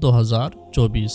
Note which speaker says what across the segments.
Speaker 1: 2024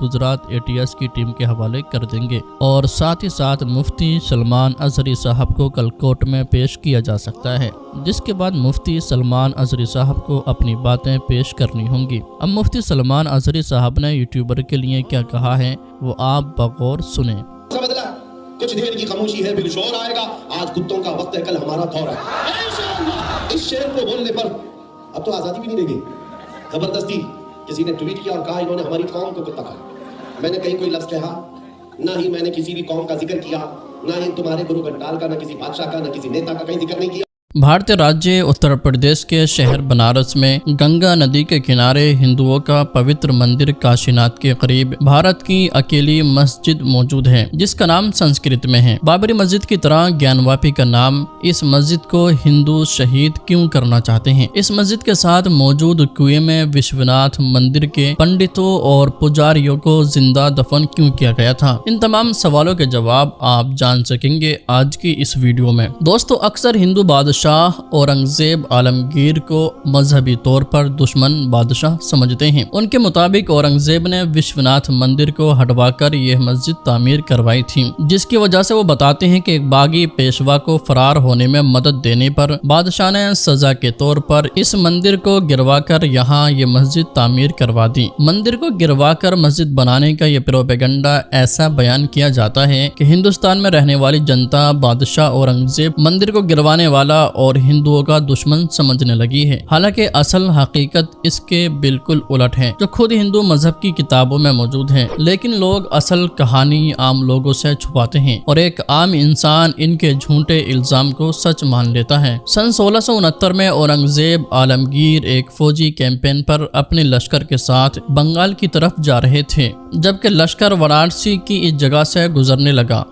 Speaker 1: Gujarat ATS کی team کے حوالے کر دیں گے، اور ساتھ ہی ساتھ مفتی سلمان ازہری صاحب کو کل کورٹ میں پیش کیا جا سکتا ہے، جس کے بعد مفتی سلمان ازہری صاحب کو اپنی باتیں پیش کرنی ہوں گی۔ اب مفتی سلمان ازہری صاحب نے یوٹیوبر کے لیے کیا کہا ہے وہ آپ بغور سنیں۔
Speaker 2: کچھ دیر کی خاموشی ہے، پھر شور آئے گا، آج کتوں کا وقت ہے، کل ہمارا دور ہے۔ اس شعر کو بولنے پر اب تو آزادی بھی نہیں رہ گئی۔ زبردستی کسی نے ٹویٹ کیا اور کہا انہوں نے ہماری قوم کو کتا کہا۔ میں نے کہیں کوئی لفظ کہا نہ، ہی میں نے کسی بھی قوم کا ذکر کیا، نہ ہی تمہارے گرو گھنٹال کا، نہ کسی بادشاہ کا، نہ کسی نیتا کا کہیں ذکر نہیں کیا۔
Speaker 1: بھارتی راجیہ اتر پردیش کے شہر بنارس میں گنگا ندی کے کنارے ہندوؤں کا پوتر مندر کاشی ناتھ کے قریب بھارت کی اکیلی مسجد موجود ہے، جس کا نام سنسکرت میں ہے۔ بابری مسجد کی طرح گیان واپی کا نام اس مسجد کو ہندو شہید کیوں کرنا چاہتے ہیں؟ اس مسجد کے ساتھ موجود کنویں میں وشوناتھ مندر کے پنڈتوں اور پجاریوں کو زندہ دفن کیوں کیا گیا تھا؟ ان تمام سوالوں کے جواب آپ جان سکیں گے آج کی اس ویڈیو میں۔ دوستو، اکثر ہندو بادشاہ اورنگزیب عالمگیر کو مذہبی طور پر دشمن بادشاہ سمجھتے ہیں۔ ان کے مطابق اورنگزیب نے وشوناتھ مندر کو ہٹوا کر یہ مسجد تعمیر کروائی تھی، جس کی وجہ سے وہ بتاتے ہیں کہ ایک باغی پیشوا کو فرار ہونے میں مدد دینے پر بادشاہ نے سزا کے طور پر اس مندر کو گروا کر یہاں یہ مسجد تعمیر کروا دی۔ مندر کو گروا کر مسجد بنانے کا یہ پروپیگنڈا ایسا بیان کیا جاتا ہے کہ ہندوستان میں رہنے والی جنتا بادشاہ اورنگزیب مندر کو گروانے والا اور ہندوؤں کا دشمن سمجھنے لگی ہے، حالانکہ اصل حقیقت اس کے بالکل الٹ ہے، جو خود ہندو مذہب کی کتابوں میں موجود ہے، لیکن لوگ اصل کہانی عام لوگوں سے چھپاتے ہیں اور ایک عام انسان ان کے جھوٹے الزام کو سچ مان لیتا ہے۔ سن 1669 میں اورنگزیب عالمگیر ایک فوجی کیمپین پر اپنے لشکر کے ساتھ بنگال کی طرف جا رہے تھے، جبکہ لشکر وارانسی کی اس جگہ سے گزرنے لگا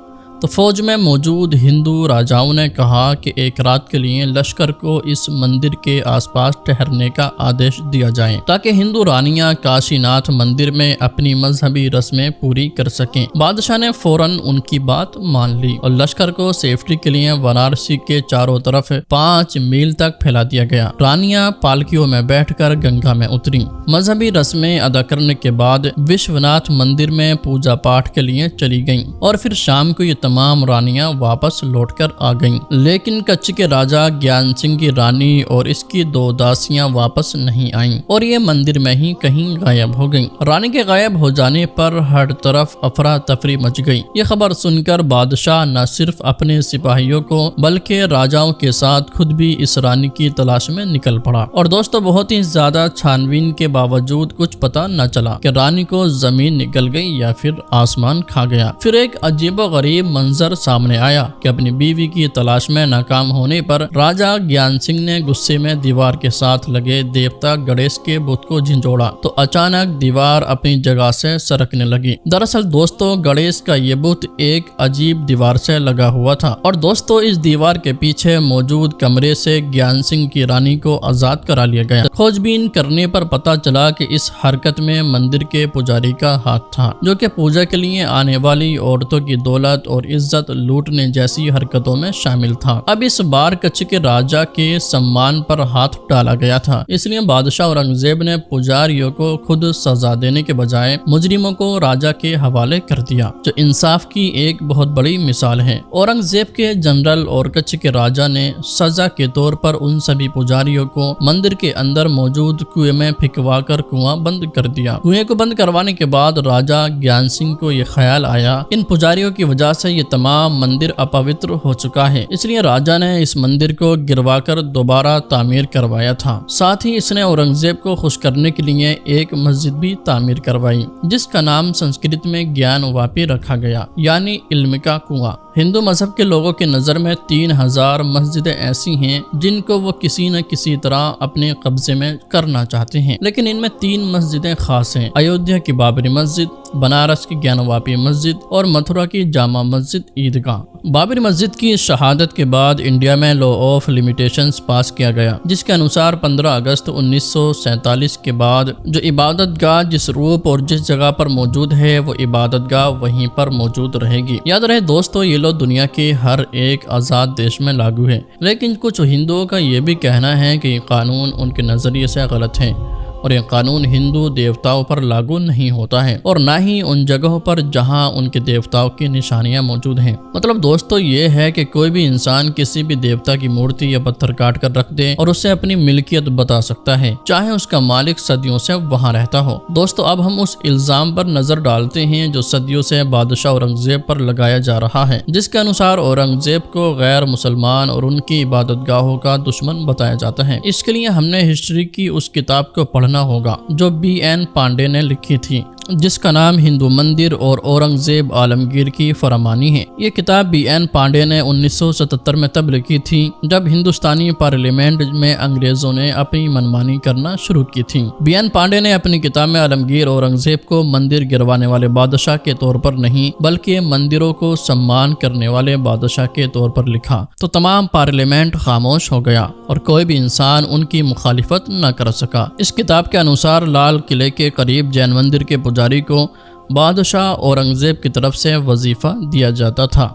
Speaker 1: تو فوج میں موجود ہندو راجاؤں نے کہا کہ ایک رات کے لیے لشکر کو اس مندر کے آس پاس ٹھہرنے کا آدیش دیا جائے، تاکہ ہندو رانیاں کاشی ناتھ مندر میں اپنی مذہبی رسمیں پوری کر سکیں۔ بادشاہ نے فوراً ان کی بات مان لی اور لشکر کو سیفٹی کے لیے وارانسی کے چاروں طرف 5 میل تک پھیلا دیا گیا۔ رانیاں پالکیوں میں بیٹھ کر گنگا میں اتریں، مذہبی رسمیں ادا کرنے کے بعد وشوناتھ مندر میں پوجا پاٹ کے لیے چلی گئیں، اور پھر شام کو یہ تمام رانیاں واپس لوٹ کر آ گئیں، لیکن کچھ کے راجا گیان سنگھ کی رانی اور اس کی 2 داسیاں واپس نہیں آئیں اور یہ مندر میں ہی کہیں غائب ہو گئیں۔ رانی کے غائب ہو جانے پر ہر طرف افراتفری مچ گئی۔ یہ خبر سن کر بادشاہ نہ صرف اپنے سپاہیوں کو بلکہ راجاؤں کے ساتھ خود بھی اس رانی کی تلاش میں نکل پڑا، اور دوستو بہت ہی زیادہ چھانبین کے باوجود کچھ پتہ نہ چلا کہ رانی کو زمین نگل گئی یا پھر آسمان کھا گیا۔ پھر ایک عجیب و غریب منظر سامنے آیا کہ اپنی بیوی کی تلاش میں ناکام ہونے پر راجا گیان سنگھ نے غصے میں دیوار کے ساتھ لگے دیوتا گڑیش کے بت کو جھنجھوڑا تو اچانک دیوار اپنی جگہ سے سرکنے لگی۔ دراصل دوستو گڑیش کا یہ بت ایک عجیب دیوار سے لگا ہوا تھا، اور دوستو اس دیوار کے پیچھے موجود کمرے سے گیان سنگھ کی رانی کو آزاد کرا لیا گیا۔ کھوج بین کرنے پر پتا چلا کہ اس حرکت میں مندر کے پجاری کا ہاتھ تھا، جو کہ پوجا کے لیے آنے والی عورتوں کی دولت اور عزت لوٹنے جیسی حرکتوں میں شامل تھا۔ اب اس بار کچھ کے راجا کے سمان پر ہاتھ ڈالا گیا تھا، اس لیے بادشاہ اورنگزیب نے پجاریوں کو خود سزا دینے کے بجائے مجرموں کو راجا کے حوالے کر دیا، جو انصاف کی ایک بہت بڑی مثال ہے۔ اورنگزیب کے جنرل اور کچھ کے راجا نے سزا کے طور پر ان سبھی پجاریوں کو مندر کے اندر موجود کنویں میں پھینکوا کر کنواں بند کر دیا۔ کنویں کو بند کروانے کے بعد راجا گیان سنگھ کو یہ خیال آیا ان پجاریوں کی وجہ سے یہ تمام مندر اپوتر ہو چکا ہے، اس لیے راجا نے اس مندر کو گروا کر دوبارہ تعمیر کروایا تھا۔ ساتھ ہی اس نے اورنگزیب کو خوش کرنے کے لیے ایک مسجد بھی تعمیر کروائی، جس کا نام سنسکرت میں گیان واپی رکھا گیا، یعنی علم کا کنواں۔ ہندو مذہب کے لوگوں کے نظر میں 3000 مسجدیں ایسی ہیں جن کو وہ کسی نہ کسی طرح اپنے قبضے میں کرنا چاہتے ہیں، لیکن ان میں 3 مسجدیں خاص ہیں: ایودھیا کی بابری مسجد، بنارس کی گیان واپی مسجد اور متھرا کی جامع مسجد عیدگاہ۔ بابری مسجد کی شہادت کے بعد انڈیا میں لا آف لیمیٹیشنز پاس کیا گیا، جس کے انوسار 15 اگست 1947 کے بعد جو عبادت گاہ جس روپ اور جس جگہ پر موجود ہے وہ عبادت گاہ وہیں پر موجود رہے گی۔ یاد رہے دوستو، یہ لو دنیا کے ہر ایک آزاد دیش میں لاگو ہے، لیکن کچھ ہندوؤں کا یہ بھی کہنا ہے کہ یہ قانون ان کے نظریے سے غلط ہے۔ اور یہ قانون ہندو دیوتاؤں پر لاگو نہیں ہوتا ہے اور نہ ہی ان جگہوں پر جہاں ان کے دیوتاؤں کی نشانیاں موجود ہیں۔ مطلب دوستو یہ ہے کہ کوئی بھی انسان کسی بھی دیوتا کی مورتی یا پتھر کاٹ کر رکھ دے اور اسے اپنی ملکیت بتا سکتا ہے، چاہے اس کا مالک صدیوں سے وہاں رہتا ہو۔ دوستو اب ہم اس الزام پر نظر ڈالتے ہیں جو صدیوں سے بادشاہ اورنگزیب پر لگایا جا رہا ہے، جس کے انوسار اورنگزیب کو غیر مسلمان اور ان کی عبادت گاہوں کا دشمن بتایا جاتا ہے۔ اس کے لیے ہم نے ہسٹری کی اس کتاب کو پڑھنا ہوگا جو BN پانڈے نے لکھی تھی، جس کا نام ہندو مندر اور اورنگزیب عالمگیر کی فرمانی ہے۔ یہ کتاب BN پانڈے نے 1977 میں تب لکھی تھی جب ہندوستانی پارلیمنٹ میں انگریزوں نے اپنی منمانی کرنا شروع کی تھی۔ BN پانڈے نے اپنی کتاب میں عالمگیر اورنگزیب کو مندر گروانے والے بادشاہ کے طور پر نہیں بلکہ مندروں کو سمان کرنے والے بادشاہ کے طور پر لکھا، تو تمام پارلیمنٹ خاموش ہو گیا اور کوئی بھی انسان ان کی مخالفت نہ کر سکا۔ اس کتاب کے انوسار لال قلعے کے قریب جین مندر کے پجاری کو بادشاہ اورنگزیب کی طرف سے وظیفہ دیا جاتا تھا۔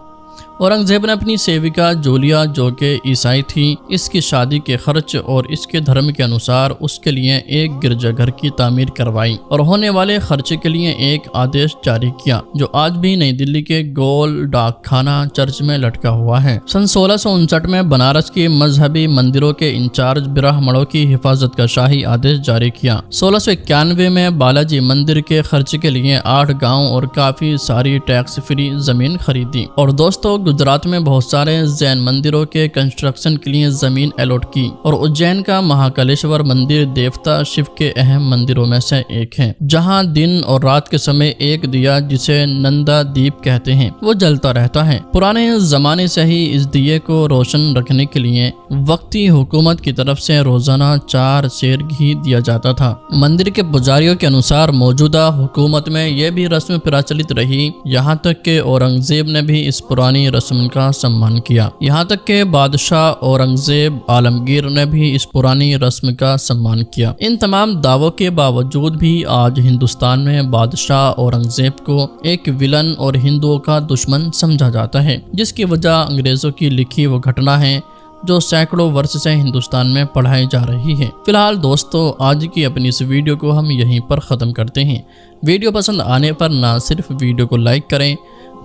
Speaker 1: اورنگزیب نے اپنی سیوکا جولیا جو کہ عیسائی تھی، اس کی شادی کے خرچ اور اس کے دھرم کے انوسار اس کے لیے ایک گرجا گھر کی تعمیر کروائی اور ہونے والے خرچے کے لیے ایک آدیش جاری کیا جو آج بھی نئی دلی کے گول ڈاک خانہ چرچ میں لٹکا ہوا ہے۔ سن 1659 میں بنارس کی مذہبی مندروں کے انچارج برہمڑوں کی حفاظت کا شاہی آدیش جاری کیا۔ 1691 میں بالاجی مندر کے خرچ کے لیے 8 گاؤں اور کافی ساری ٹیکس فری زمین خریدی۔ اور دوستو گجرات میں بہت سارے زین مندروں کے کنسٹرکشن کے لیے زمین الاٹ کی اور اجین کا مہاکالیشور مندر دیوتا شیو کے اہم مندروں میں سے ایک ہے، جہاں دن اور رات کے سمے ایک دیا جسے نندا دیپ کہتے ہیں وہ جلتا رہتا ہے۔ پرانے زمانے سے ہی اس دیے کو روشن رکھنے کے لیے وقتی حکومت کی طرف سے روزانہ 4 سیر گھی دیا جاتا تھا۔ مندر کے پجاریوں کے انوسار موجودہ حکومت میں یہ بھی رسم پرچلت رہی، یہاں تک کہ اورنگزیب نے بھی اس پرانی رسم کا سمان کیا۔ یہاں تک کہ بادشاہ اورنگزیب عالمگیر نے بھی اس پرانی رسم کا سمان کیا۔ ان تمام دعووں کے باوجود بھی آج ہندوستان میں بادشاہ اورنگزیب کو ایک ولن اور ہندوؤں کا دشمن سمجھا جاتا ہے، جس کی وجہ انگریزوں کی لکھی وہ گھٹنا ہے جو سینکڑوں برس سے ہندوستان میں پڑھائی جا رہی ہے۔ فی الحال دوستو آج کی اپنی اس ویڈیو کو ہم یہیں پر ختم کرتے ہیں۔ ویڈیو پسند آنے پر نہ صرف ویڈیو کو لائک کریں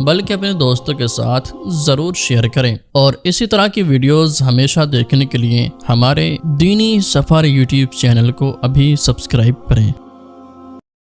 Speaker 1: بلکہ اپنے دوستوں کے ساتھ ضرور شیئر کریں، اور اسی طرح کی ویڈیوز ہمیشہ دیکھنے کے لیے ہمارے دینی سفر YouTube چینل کو ابھی سبسکرائب کریں۔